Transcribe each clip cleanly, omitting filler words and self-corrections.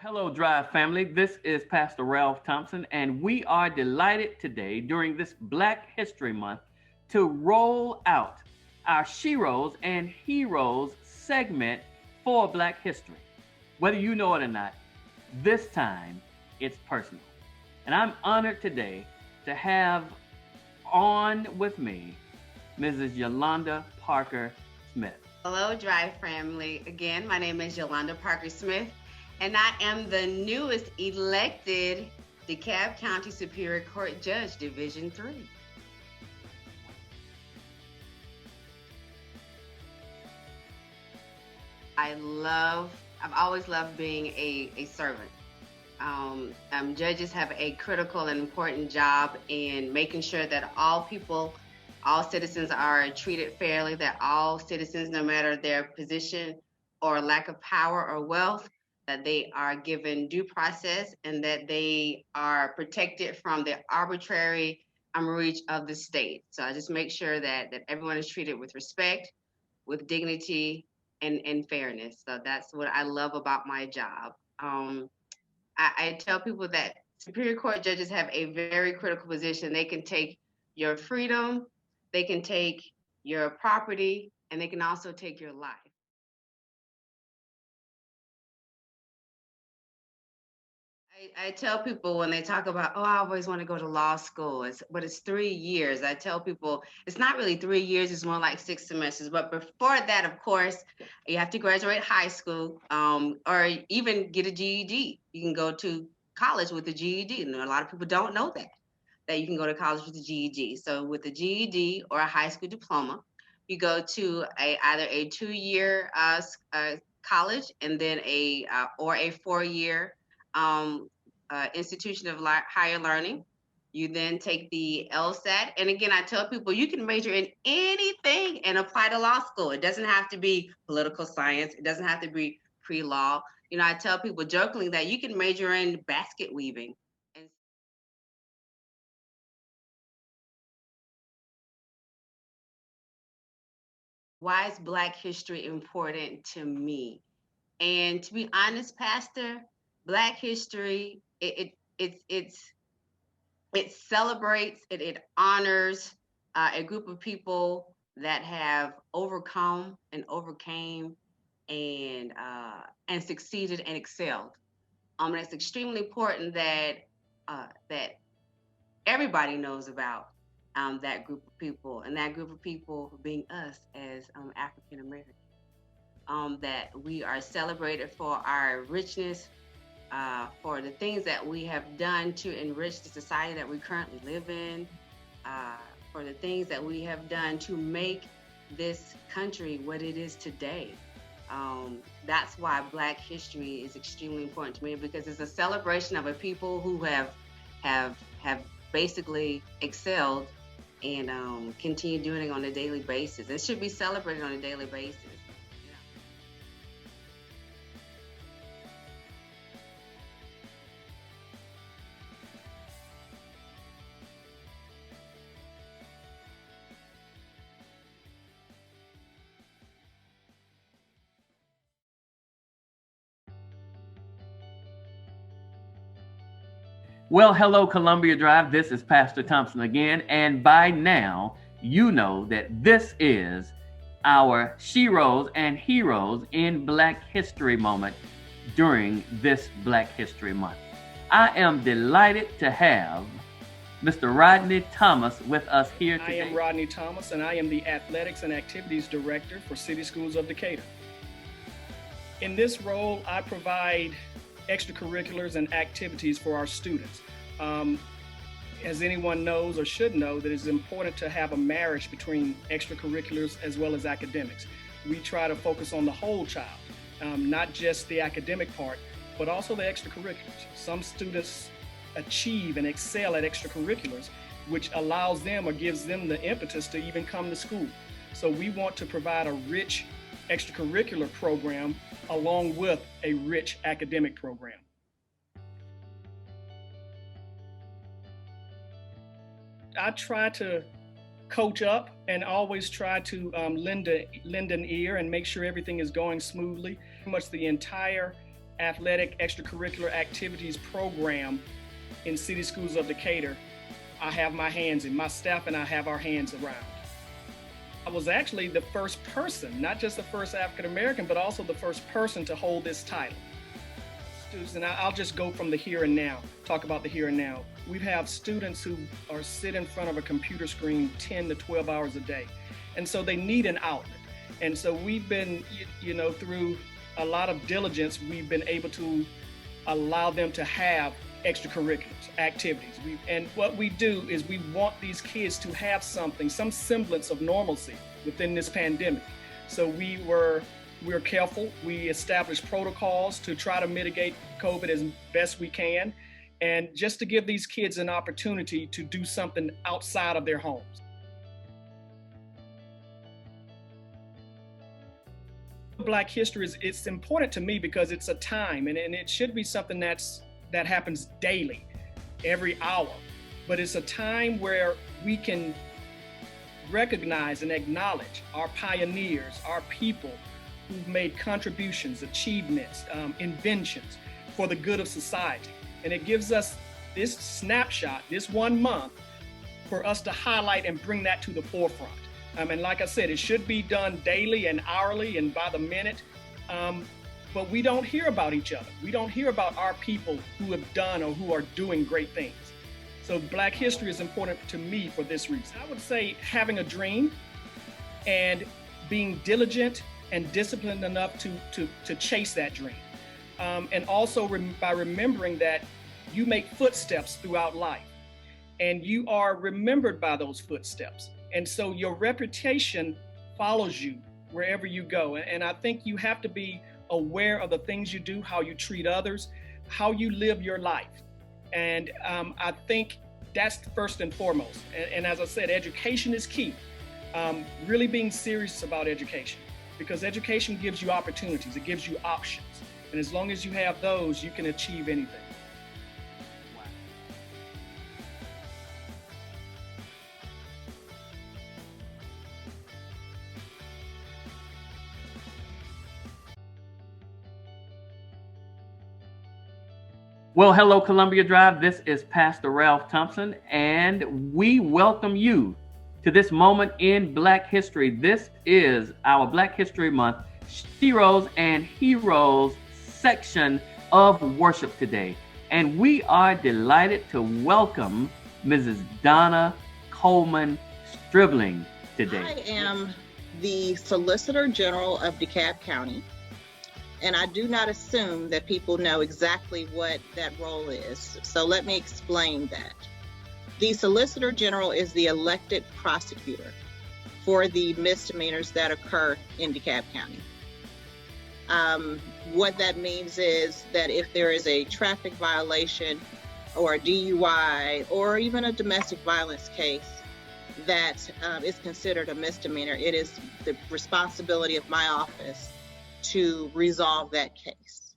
Hello, Drive family. This is Pastor Ralph Thompson, and we are delighted today during this Black History Month to roll out our Sheros and Heroes segment for Black History. Whether you know it or not, this time it's personal. And I'm honored today to have on with me Mrs. Yolanda Parker Smith. Hello, Drive family. Again, my name is Yolanda Parker Smith, and I am the newest elected DeKalb County Superior Court Judge, Division 3. I've always loved being a servant. Judges have a critical and important job in making sure that all citizens are treated fairly, that all citizens, no matter their position or lack of power or wealth, that they are given due process and that they are protected from the arbitrary reach of the state. So I just make sure that everyone is treated with respect, with dignity, and fairness. So that's what I love about my job. I tell people that Superior Court judges have a very critical position. They can take your freedom, they can take your property, and they can also take your life. I tell people when they talk about, I always want to go to law school, but it's 3 years. I tell people it's not really 3 years, it's more like 6 semesters. But before that, of course, you have to graduate high school or even get a GED. You can go to college with a GED. And a lot of people don't know that you can go to college with a GED. So with a GED or a high school diploma, you go to either a 2-year college and then or a 4-year institution of higher learning. You then take the LSAT. And again, I tell people you can major in anything and apply to law school. It doesn't have to be political science. It doesn't have to be pre-law. I tell people jokingly that you can major in basket weaving. Why is Black history important to me? And to be honest, Pastor, Black history, it celebrates, it honors a group of people that have overcome and overcame and succeeded and excelled. And it's extremely important that everybody knows about that group of people, and that group of people being us as African Americans. That we are celebrated for our richness, for the things that we have done to enrich the society that we currently live in, for the things that we have done to make this country what it is today. That's why Black history is extremely important to me, because it's a celebration of a people who have basically excelled and continue doing it on a daily basis. It should be celebrated on a daily basis. Well, hello, Columbia Drive. This is Pastor Thompson again. And by now, you know that this is our Sheros and Heroes in Black History moment during this Black History Month. I am delighted to have Mr. Rodney Thomas with us here today. I am Rodney Thomas, and I am the Athletics and Activities Director for City Schools of Decatur. In this role, I provide extracurriculars and activities for our students. As anyone knows or should know, that it's important to have a marriage between extracurriculars as well as academics. We try to focus on the whole child, not just the academic part, but also the extracurriculars. Some students achieve and excel at extracurriculars, which allows them or gives them the impetus to even come to school. So we want to provide a rich extracurricular program along with a rich academic program. I try to coach up and always try to lend an ear and make sure everything is going smoothly. Pretty much the entire athletic extracurricular activities program in City Schools of Decatur, I have my hands in. My staff and I have our hands around. I was actually the first person, not just the first African American, but also the first person to hold this title. Students, and I'll just go from the here and now, talk about the here and now. We have students who are sit in front of a computer screen 10 to 12 hours a day. And so they need an outlet. And so we've been, through a lot of diligence, we've been able to allow them to have extracurriculars, activities. And what we do is we want these kids to have something, some semblance of normalcy within this pandemic. So we're careful. We established protocols to try to mitigate COVID as best we can, and just to give these kids an opportunity to do something outside of their homes. Black history it's important to me because it's a time, and it should be something that happens daily, every hour. But it's a time where we can recognize and acknowledge our pioneers, our people who've made contributions, achievements, inventions for the good of society. And it gives us this snapshot, this 1 month, for us to highlight and bring that to the forefront. And like I said, it should be done daily and hourly and by the minute. But we don't hear about each other. We don't hear about our people who have done or who are doing great things. So Black history is important to me for this reason. I would say having a dream and being diligent and disciplined enough to chase that dream. And also by remembering that you make footsteps throughout life and you are remembered by those footsteps. And so your reputation follows you wherever you go. And I think you have to be aware of the things you do, how you treat others, how you live your life. And I think that's first and foremost. And as I said, education is key. Really being serious about education, because education gives you opportunities, it gives you options. And as long as you have those, you can achieve anything. Well, hello, Columbia Drive. This is Pastor Ralph Thompson, and we welcome you to this moment in Black history. This is our Black History Month Sheros and Heroes section of worship today. And we are delighted to welcome Mrs. Donna Coleman-Stribling today. I am the Solicitor General of DeKalb County. And I do not assume that people know exactly what that role is. So let me explain that. The Solicitor General is the elected prosecutor for the misdemeanors that occur in DeKalb County. What that means is that if there is a traffic violation or a DUI or even a domestic violence case that is considered a misdemeanor, it is the responsibility of my office to resolve that case.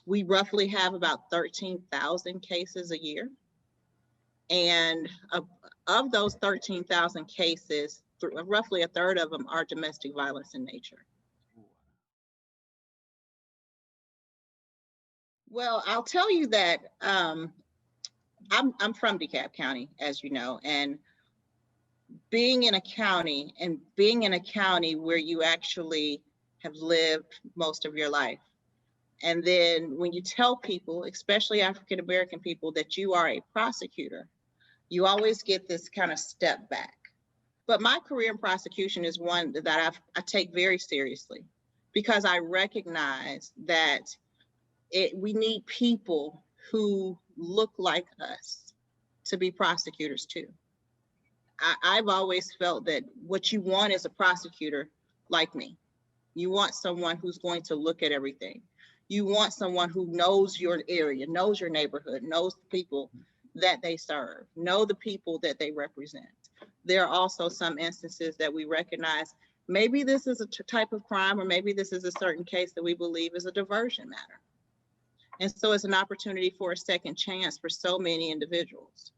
We roughly have about 13,000 cases a year. And of those 13,000 cases, roughly a third of them are domestic violence in nature. Well, I'll tell you that I'm from DeKalb County, as you know, and being in a county where you actually have lived most of your life. And then when you tell people, especially African American people, that you are a prosecutor, you always get this kind of step back. But my career in prosecution is one that I take very seriously, because I recognize that we need people who look like us to be prosecutors too. I've always felt that what you want is a prosecutor like me. You want someone who's going to look at everything. You want someone who knows your area, knows your neighborhood, knows the people that they serve, know the people that they represent. There are also some instances that we recognize maybe this is a type of crime, or maybe this is a certain case that we believe is a diversion matter. And so it's an opportunity for a second chance for so many individuals.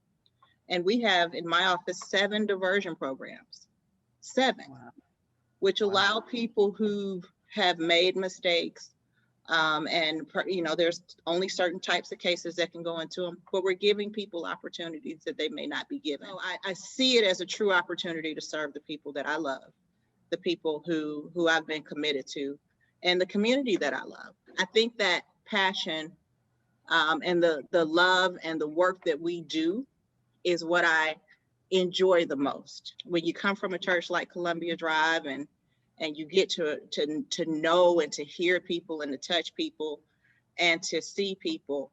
And we have in my office 7 diversion programs, 7, wow, which allow people who have made mistakes, There's only certain types of cases that can go into them, but we're giving people opportunities that they may not be given. So I see it as a true opportunity to serve the people that I love, the people who I've been committed to, and the community that I love. I think that passion and the love and the work that we do is what I enjoy the most. When you come from a church like Columbia Drive and you get to know and to hear people and to touch people and to see people,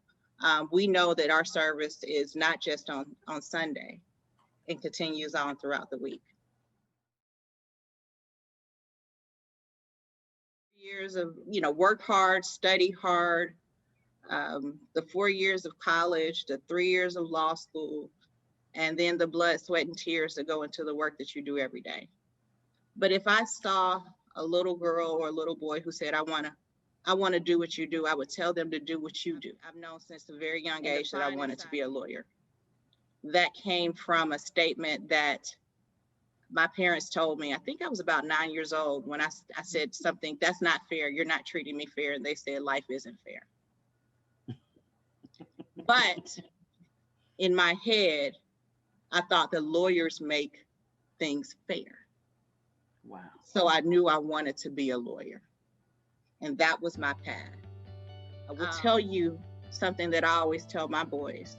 we know that our service is not just on Sunday. It continues on throughout the week. Years of, work hard, study hard, the 4 years of college, the 3 years of law school, and then the blood, sweat, and tears that go into the work that you do every day. But if I saw a little girl or a little boy who said, I want to do what you do, I would tell them to do what you do. I've known since a very young age that I wanted to be a lawyer. That came from a statement that my parents told me. I think I was about 9 years old when I said something, that's not fair. You're not treating me fair. And they said, life isn't fair. But in my head, I thought the lawyers make things fair. Wow. So I knew I wanted to be a lawyer. And that was my path. I will tell you something that I always tell my boys.